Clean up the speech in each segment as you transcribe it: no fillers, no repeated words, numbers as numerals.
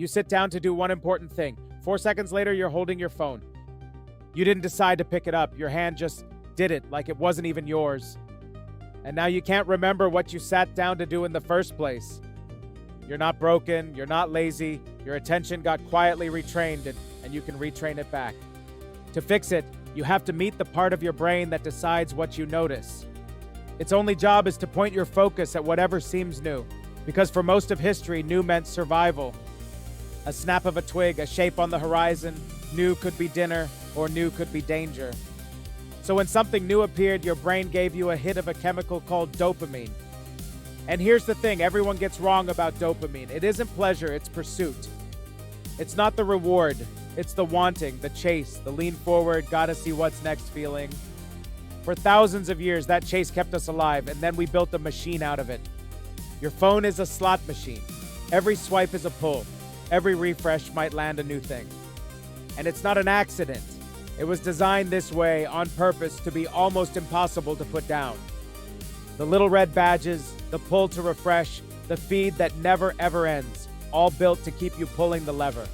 You sit down to do one important thing. 4 seconds later, you're holding your phone. You didn't decide to pick it up. Your hand just did it like it wasn't even yours. And now you can't remember what you sat down to do in the first place. You're not broken. You're not lazy. Your attention got quietly retrained, and you can retrain it back. To fix it, you have to meet the part of your brain that decides what you notice. Its only job is to point your focus at whatever seems new, because for most of history, new meant survival. A snap of a twig, a shape on the horizon, new could be dinner, or new could be danger. So when something new appeared, your brain gave you a hit of a chemical called dopamine. And here's the thing, everyone gets wrong about dopamine. It isn't pleasure, it's pursuit. It's not the reward, it's the wanting, the chase, the lean forward, gotta see what's next feeling. For thousands of years, that chase kept us alive, and then we built a machine out of it. Your phone is a slot machine. Every swipe is a pull. Every refresh might land a new thing. And it's not an accident. It was designed this way on purpose to be almost impossible to put down. The little red badges, the pull to refresh, the feed that never ever ends, all built to keep you pulling the lever.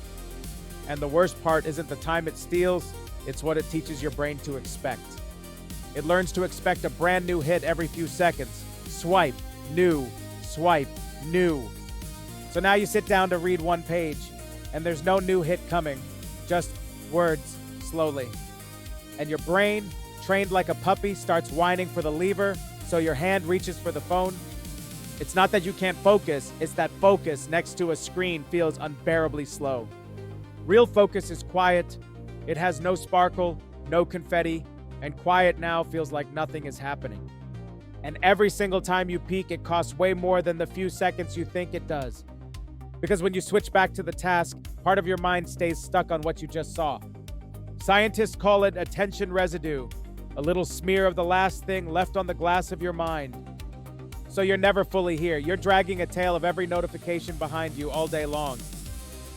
And the worst part isn't the time it steals, it's what it teaches your brain to expect. It learns to expect a brand new hit every few seconds. Swipe, new, swipe, new. So now you sit down to read one page, and there's no new hit coming, just words slowly. And your brain, trained like a puppy, starts whining for the lever, so your hand reaches for the phone. It's not that you can't focus, it's that focus next to a screen feels unbearably slow. Real focus is quiet, it has no sparkle, no confetti, and quiet now feels like nothing is happening. And every single time you peek, it costs way more than the few seconds you think it does. Because when you switch back to the task, part of your mind stays stuck on what you just saw. Scientists call it attention residue, a little smear of the last thing left on the glass of your mind. So you're never fully here. You're dragging a tail of every notification behind you all day long.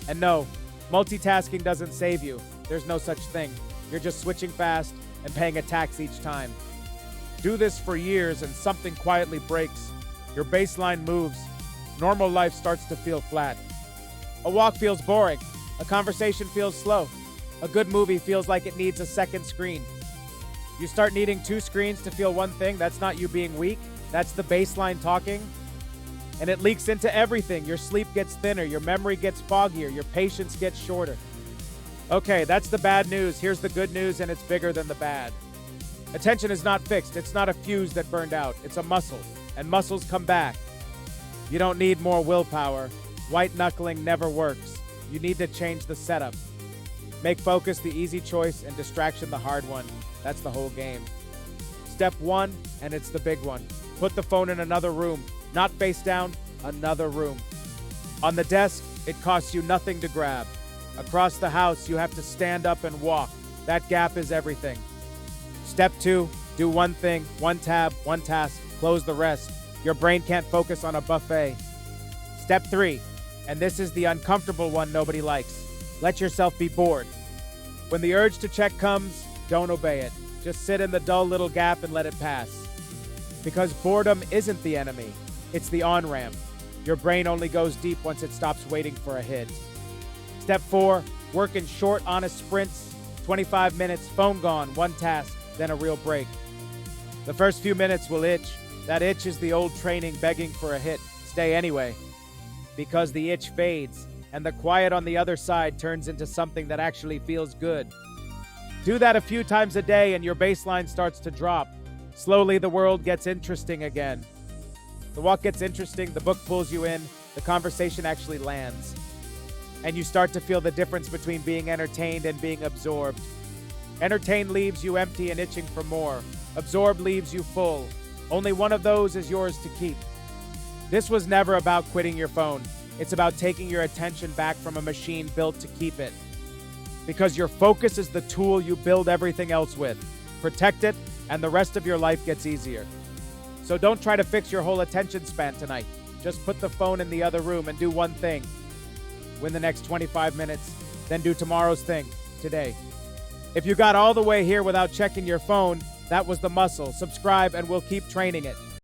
And no, multitasking doesn't save you. There's no such thing. You're just switching fast and paying a tax each time. Do this for years and something quietly breaks. Your baseline moves. Normal life starts to feel flat. A walk feels boring. A conversation feels slow. A good movie feels like it needs a second screen. You start needing 2 screens to feel one thing. That's not you being weak. That's the baseline talking. And it leaks into everything. Your sleep gets thinner. Your memory gets foggier. Your patience gets shorter. Okay, that's the bad news. Here's the good news, and it's bigger than the bad. Attention is not fixed. It's not a fuse that burned out. It's a muscle, and muscles come back. You don't need more willpower. White knuckling never works. You need to change the setup. Make focus the easy choice and distraction the hard one. That's the whole game. Step 1, and it's the big one. Put the phone in another room. Not face down, another room. On the desk, it costs you nothing to grab. Across the house, you have to stand up and walk. That gap is everything. Step 2, do one thing, one tab, one task, close the rest. Your brain can't focus on a buffet. Step 3, and this is the uncomfortable one nobody likes. Let yourself be bored. When the urge to check comes, don't obey it. Just sit in the dull little gap and let it pass. Because boredom isn't the enemy, it's the on-ramp. Your brain only goes deep once it stops waiting for a hit. Step 4, work in short, honest sprints. 25 minutes, phone gone, one task, then a real break. The first few minutes will itch. That itch is the old training begging for a hit. Stay anyway. Because the itch fades, and the quiet on the other side turns into something that actually feels good. Do that a few times a day and your baseline starts to drop. Slowly the world gets interesting again. The walk gets interesting, the book pulls you in, the conversation actually lands. And you start to feel the difference between being entertained and being absorbed. Entertained leaves you empty and itching for more. Absorbed leaves you full. Only one of those is yours to keep. This was never about quitting your phone. It's about taking your attention back from a machine built to keep it. Because your focus is the tool you build everything else with. Protect it, and the rest of your life gets easier. So don't try to fix your whole attention span tonight. Just put the phone in the other room and do one thing. Win the next 25 minutes, then do tomorrow's thing, today. If you got all the way here without checking your phone, that was the muscle. Subscribe and we'll keep training it.